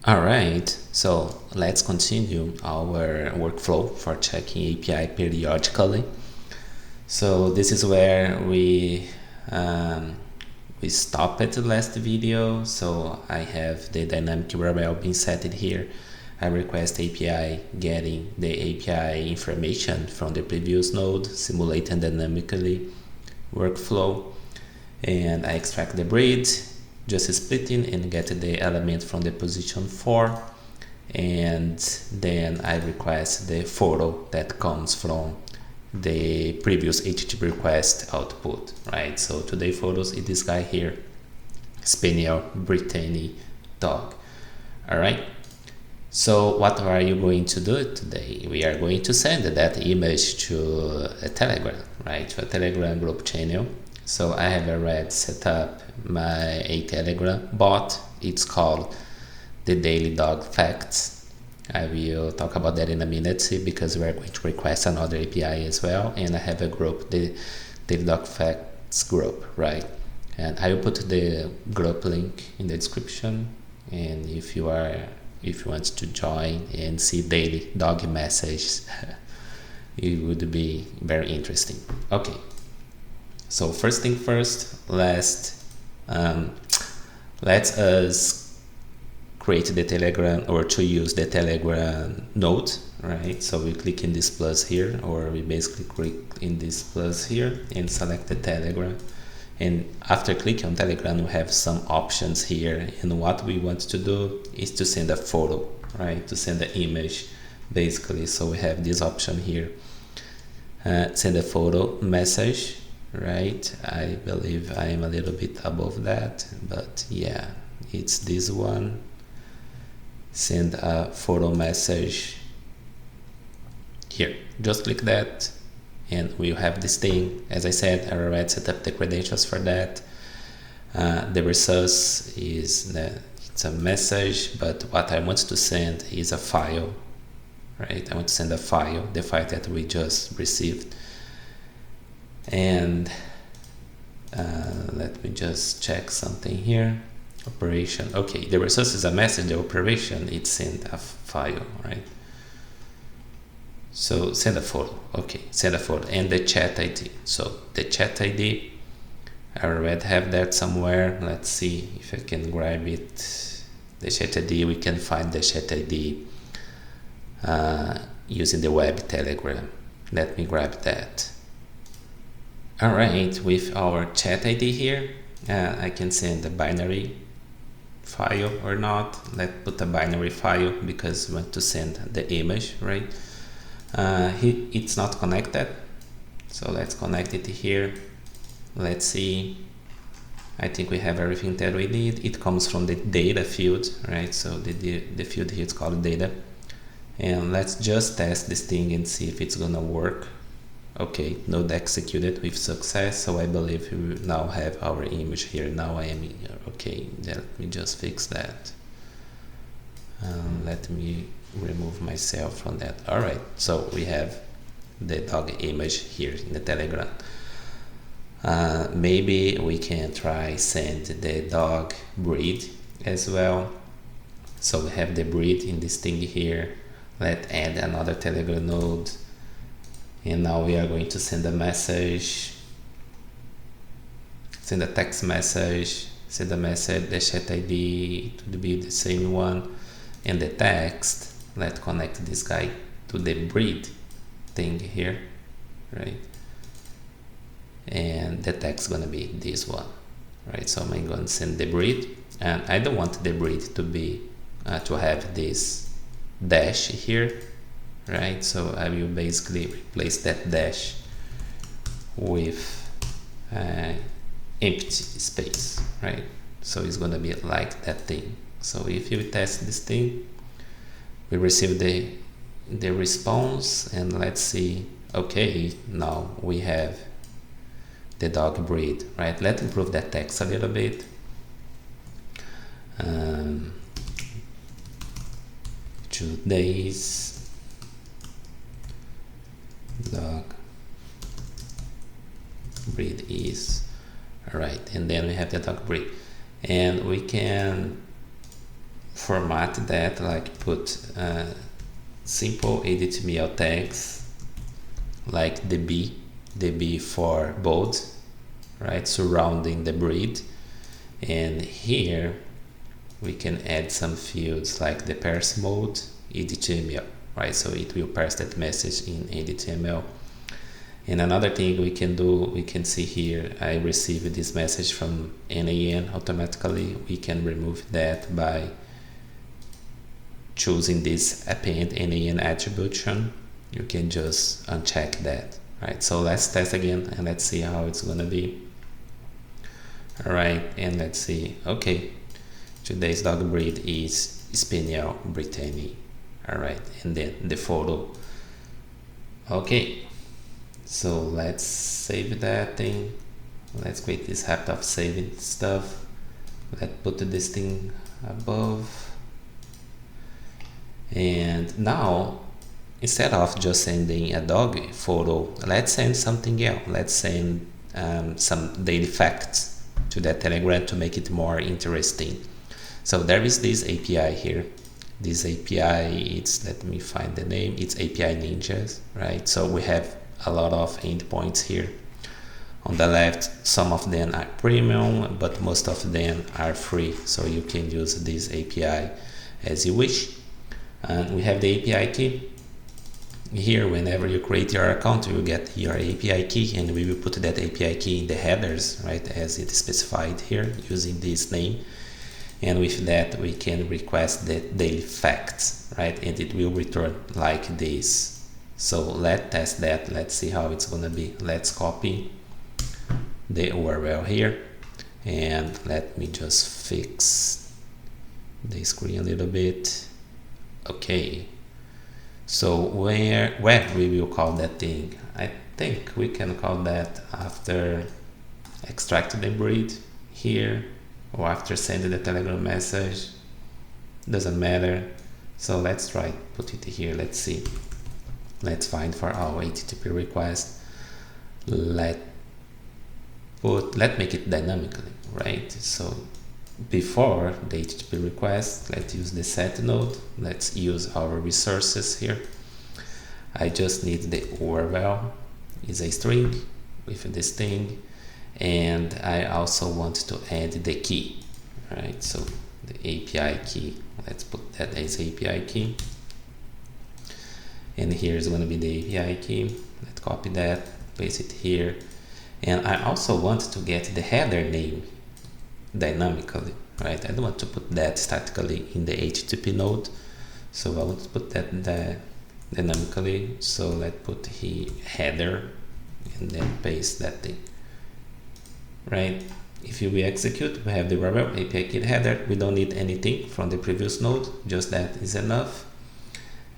Alright, so let's continue our workflow for checking API periodically. So this is where we stopped at the last video. So I have the dynamic URL being set here. I request API getting the API information from the previous node, simulating dynamically workflow, and I extract the breed, just splitting and get the element from the position 4, and then I request the photo that comes from the previous HTTP request output, right? So today photos is this guy here, Spaniel Brittany dog. All right, so what are you going to do today? We are going to send that image to a Telegram, right? To a Telegram group channel. So I have already set up a Telegram bot. It's called the Daily Dog Facts. I will talk about that in a minute because we are going to request another API as well. And I have a group, the Daily Dog Facts group, right? And I will put the group link in the description. And if you want to join and see daily dog messages, it would be very interesting. Okay. So first thing first, let's us create the Telegram, or to use the Telegram node, right? So we click in this plus here, or we basically click in this plus here and select the Telegram. And after clicking on Telegram, we have some options here. And what we want to do is to send a photo, right? To send an image, basically. So we have this option here. Send a photo message, right? I believe I am a little bit above that, but yeah, it's this one. Send a photo message here. Just click that and we'll have this thing. As I said, I already set up the credentials for that. The resource is it's a message, but what I want to send is a file, right? I want to send a file, the file that we just received. And let me just check something here. Operation. Okay, the resource is a message. The operation, it's send a file, right? So send a photo. Okay, send a photo. And the chat ID. So the chat ID, I already have that somewhere. Let's see if I can grab it. The chat ID, we can find the chat ID using the web Telegram. Let me grab that. All right, with our chat ID here, I can send a binary file or not. Let's put a binary file because we want to send the image, right? It's not connected, so let's connect it here. Let's see. I think we have everything that we need. It comes from the data field, right? So the field here is called data. And let's just test this thing and see if it's gonna work. Okay, node executed with success, so I believe we now have our image here. Now I am here. Okay, let me just fix that. Let me remove myself from that. All right, so we have the dog image here in the Telegram. Maybe we can try send the dog breed as well. So we have the breed in this thing here. Let's add another Telegram node. And now we are going to send a message, send a text message, send a message, the chat ID to be the same one, and the text, let's connect this guy to the breed thing here, right? And the text is gonna be this one, right? So I'm going to send the breed, and I don't want the breed to be, to have this dash here, right? So I will basically replace that dash with empty space, right? So it's gonna be like that thing. So if you test this thing, we receive the response, and let's see. Okay, now we have the dog breed, right? Let's improve that text a little bit. Today's dog breed is, all right, and then we have the dog breed, and we can format that, like put simple HTML tags like the B for bold, right, surrounding the breed. And here we can add some fields like the parse mode HTML, right, so it will parse that message in HTML. And another thing we can do, we can see here, I received this message from n8n automatically. We can remove that by choosing this append n8n attribution. You can just uncheck that, right? So let's test again and let's see how it's gonna be. All right, and let's see. Okay, today's dog breed is Spaniel Brittany. All right, and then the photo. Okay, so let's save that thing. Let's create this habit of saving stuff. Let's put this thing above. And now, instead of just sending a dog photo, let's send something else. Let's send some daily facts to that Telegram to make it more interesting. So there is this API here. This API, it's, let me find the name, it's API Ninjas, right? So we have a lot of endpoints here. On the left, some of them are premium, but most of them are free. So you can use this API as you wish. And we have the API key. Here, whenever you create your account, you will get your API key, and we will put that API key in the headers, right, as it is specified here, using this name. And with that, we can request the daily facts, right, and it will return like this. So let's test that. Let's see how it's gonna be. Let's copy the URL here, and let me just fix the screen a little bit. Okay, so where we will call that thing? I think we can call that after extract the breed here, or after sending the Telegram message, doesn't matter. So let's try put it here. Let's see, let's find for our HTTP request. Let's make it dynamically, right? So before the HTTP request, let's use the set node. Let's use our resources here. I just need the URL is a string with this thing, and I also want to add the key, right? So the API key, let's put that as API key, and here is going to be the API key. Let's copy that, paste it here, and I also want to get the header name dynamically, right? I don't want to put that statically in the HTTP node, so I want to put that dynamically. So let's put here header and then paste that thing, right? If we execute, we have the URL API key header. We don't need anything from the previous node, just that is enough.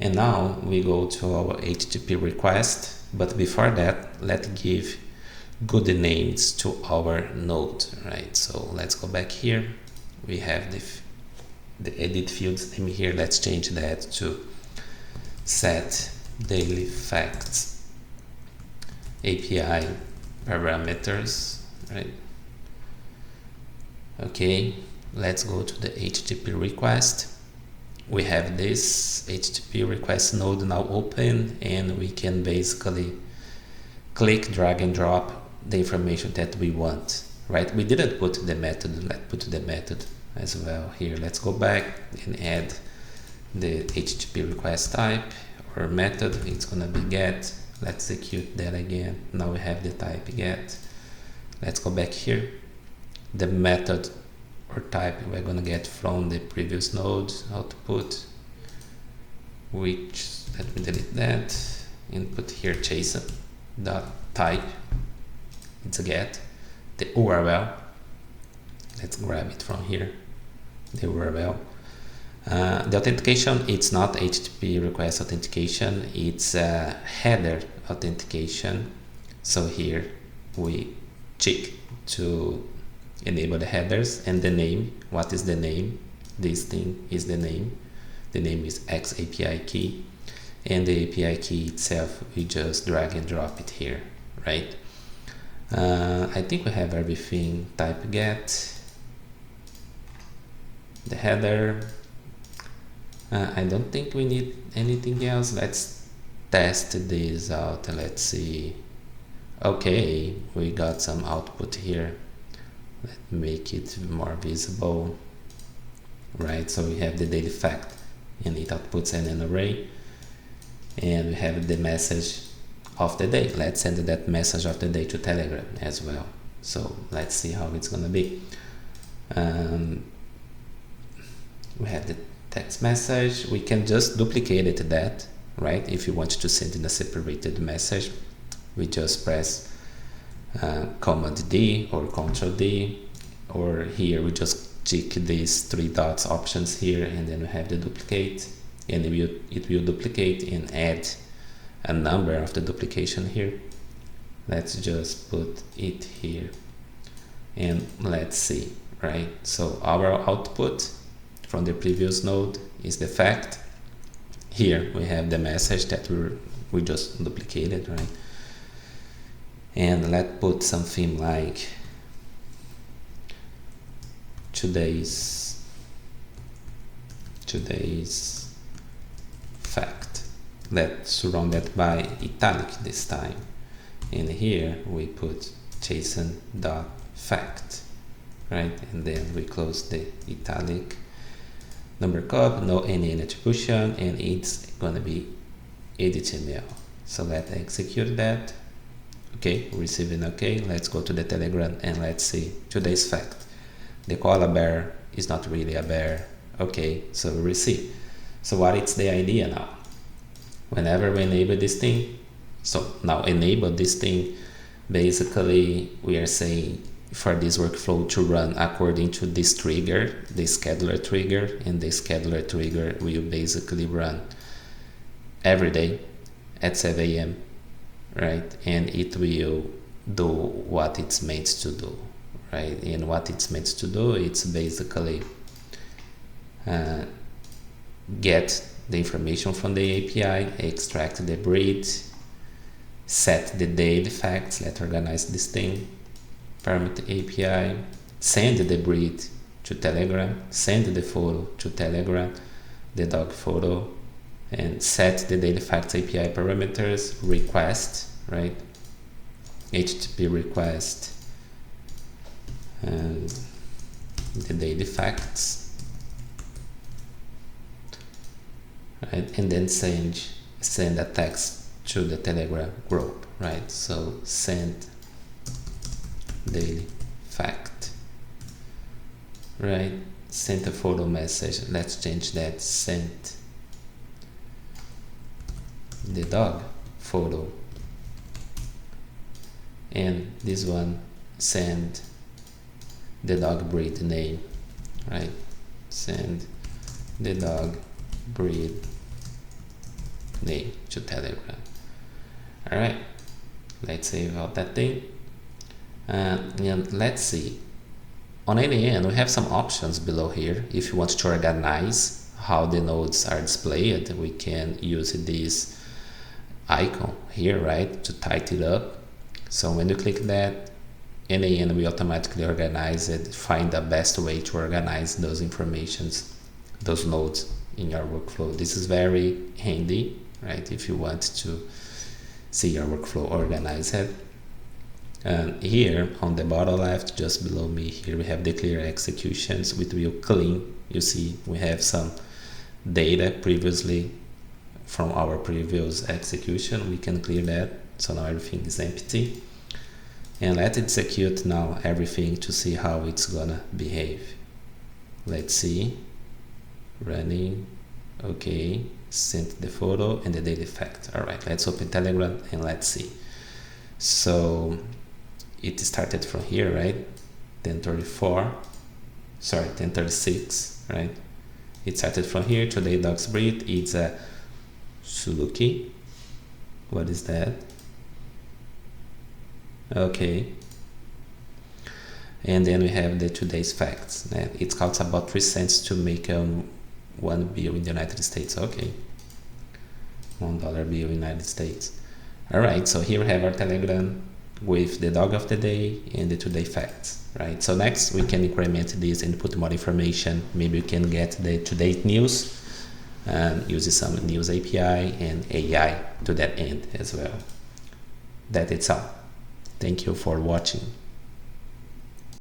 And now we go to our HTTP request, but before that, let's give good names to our node, right? So let's go back here. We have the edit fields name here. Let's change that to set daily facts API parameters, right? Okay, let's go to the HTTP request. We have this HTTP request node now open, and we can basically click, drag and drop the information that we want, right? We didn't put the method. Let's put the method as well here. Let's go back and add the HTTP request type or method. It's gonna be get. Let's execute that again. Now we have the type get. Let's go back here. The method or type we're gonna get from the previous node output, which, let me delete that and put here JSON dot type. It's a get. The URL, let's grab it from here, the URL. The authentication, it's not HTTP request authentication, it's a header authentication. So here we check to enable the headers, and the name. What is the name? This thing is the name. The name is X API key, and the API key itself, we just drag and drop it here, right? I think we have everything. Type get, the header, I don't think we need anything else. Let's test this out. Let's see. Okay, we got some output here. Let's make it more visible. Right, so we have the daily fact and it outputs an array, and we have the message of the day. Let's send that message of the day to Telegram as well. So let's see how it's gonna be. We have the text message. We can just duplicate that, right? If you want to send in a separated message, we just press Command D or Control D, or here we just tick these three dots options here, and then we have the duplicate, and it will duplicate and add a number of the duplication here. Let's just put it here, and let's see, right? So our output from the previous node is the fact. Here we have the message that we just duplicated, right? And let's put something like today's fact. Let's surround that by italic this time, and here we put JSON.fact, right? And then we close the italic number code, no n8n attribution, and it's gonna be HTML. So let's execute that. Okay, receiving okay. Let's go to the Telegram and let's see today's fact. The koala bear is not really a bear. Okay, so we receive. So what is the idea now? Whenever we enable this thing, so now enable this thing, basically we are saying for this workflow to run according to this trigger, the scheduler trigger, and the scheduler trigger will basically run every day at 7 a.m. right? And it will do what it's meant to do, right? And what it's meant to do, it's basically get the information from the API, extract the breed, set the daily facts, let's organize this thing, permit API, send the breed to Telegram, send the photo to Telegram, the dog photo, and set the daily facts API parameters, request, right? HTTP request, and the daily facts, right? And then send a text to the Telegram group, right? So send daily fact, right? Send a photo message. Let's change that. Send the dog photo, and this one send the dog breed name, right? Send the dog breed name to Telegram. All right, let's save out that thing, and let's see. On n8n we have some options below here. If you want to organize how the nodes are displayed, we can use this icon here, right, to tighten it up. So when you click that, n8n will automatically organize it, find the best way to organize those informations, those nodes in your workflow. This is very handy, right, if you want to see your workflow organized. And here on the bottom left, just below me here, we have the clear executions, which will clean. You see we have some data previously from our previous execution. We can clear that, so now everything is empty. And let's execute now everything to see how it's gonna behave. Let's see, running, okay, sent the photo and the daily fact. All right, let's open Telegram and let's see. So it started from here, right? 1036, right? It started from here. Today dog's breed, it's a Suluki. What is that? Okay. And then we have the today's facts. It costs about 3 cents to make 1 bill in the United States. Okay. $1 bill in the United States. Alright, so here we have our Telegram with the dog of the day and the today facts, right? So next we can increment this and put more information. Maybe we can get the today news, and using some news API and AI to that end as well. That it's all. Thank you for watching.